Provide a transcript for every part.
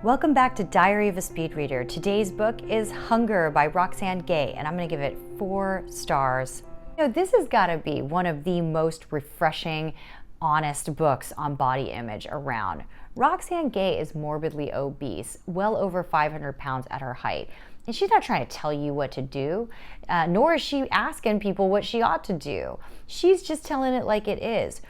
Welcome back to Diary of a Speed Reader. Today's book is Hunger by Roxane Gay, and I'm going to give it 4 stars. You know, this has got to be one of the most refreshing, honest books on body image around. Roxane Gay is morbidly obese, well over 500 pounds at her height. And she's not trying to tell you what to do, nor is she asking people what she ought to do. She's just telling it like it is.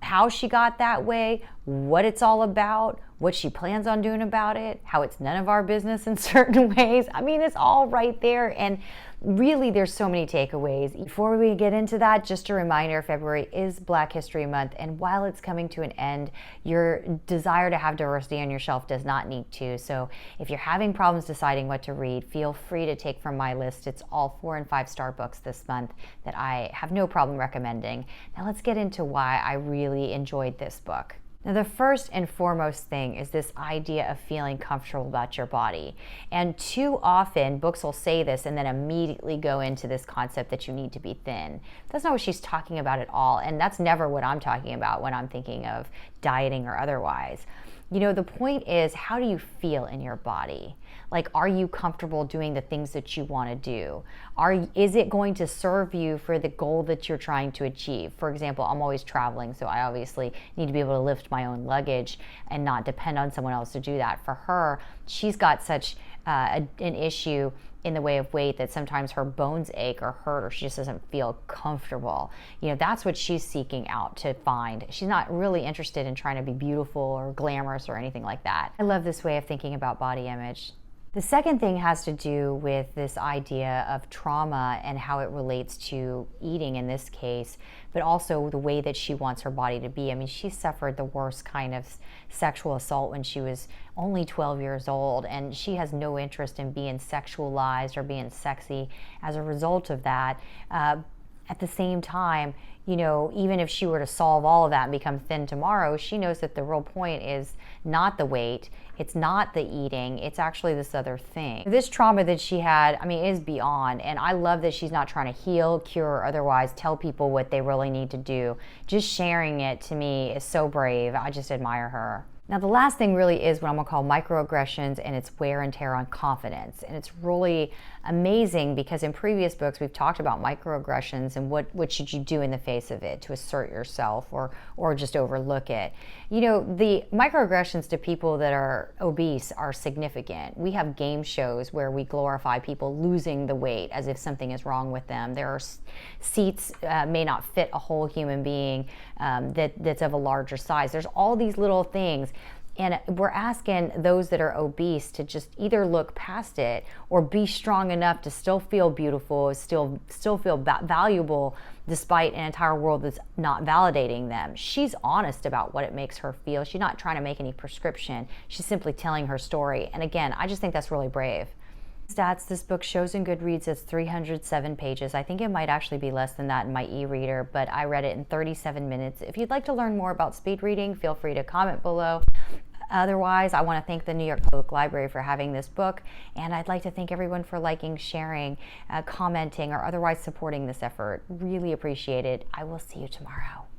How she got that way, what it's all about, what she plans on doing about it, how it's none of our business in certain ways. I mean, it's all right there. And really, there's so many takeaways. Before we get into that, just a reminder, February is Black History Month. And while it's coming to an end, your desire to have diversity on your shelf does not need to. So if you're having problems deciding what to read, feel free to take from my list. It's all 4- and 5-star books this month that I have no problem recommending. Now let's get into why I really enjoyed this book. Now, the first and foremost thing is this idea of feeling comfortable about your body. And too often, books will say this and then immediately go into this concept that you need to be thin. That's not what she's talking about at all. And that's never what I'm talking about when I'm thinking of dieting or otherwise. You know, the point is, how do you feel in your body? Like, are you comfortable doing the things that you want to do? Is it going to serve you for the goal that you're trying to achieve? For example, I'm always traveling, so I obviously need to be able to lift my own luggage and not depend on someone else to do that. For her, she's got such an issue in the way of weight that sometimes her bones ache or hurt, or she just doesn't feel comfortable. You know, that's what she's seeking out to find. She's not really interested in trying to be beautiful or glamorous or anything like that. I love this way of thinking about body image. The second thing has to do with this idea of trauma and how it relates to eating in this case, but also the way that she wants her body to be. I mean, she suffered the worst kind of sexual assault when she was only 12 years old, and she has no interest in being sexualized or being sexy as a result of that. At the same time, you know, even if she were to solve all of that and become thin tomorrow, she knows that the real point is not the weight, it's not the eating, it's actually this other thing. This trauma that she had, I mean, is beyond, and I love that she's not trying to heal, cure, or otherwise tell people what they really need to do. Just sharing it, to me, is so brave. I just admire her. Now, the last thing really is what I'm going to call microaggressions, and it's wear and tear on confidence. And it's really amazing because in previous books we've talked about microaggressions and what should you do in the face of it to assert yourself or just overlook it. You know, the microaggressions to people that are obese are significant. We have game shows where we glorify people losing the weight as if something is wrong with them. There are seats may not fit a whole human being that's of a larger size. There's all these little things. And we're asking those that are obese to just either look past it or be strong enough to still feel beautiful, still feel valuable despite an entire world that's not validating them. She's honest about what it makes her feel. She's not trying to make any prescription. She's simply telling her story. And again, I just think that's really brave. Stats, this book shows in Goodreads as 307 pages. I think it might actually be less than that in my e-reader, but I read it in 37 minutes. If you'd like to learn more about speed reading, feel free to comment below. Otherwise, I want to thank the New York Public Library for having this book, and I'd like to thank everyone for liking, sharing, commenting, or otherwise supporting this effort. Really appreciate it. I will see you tomorrow.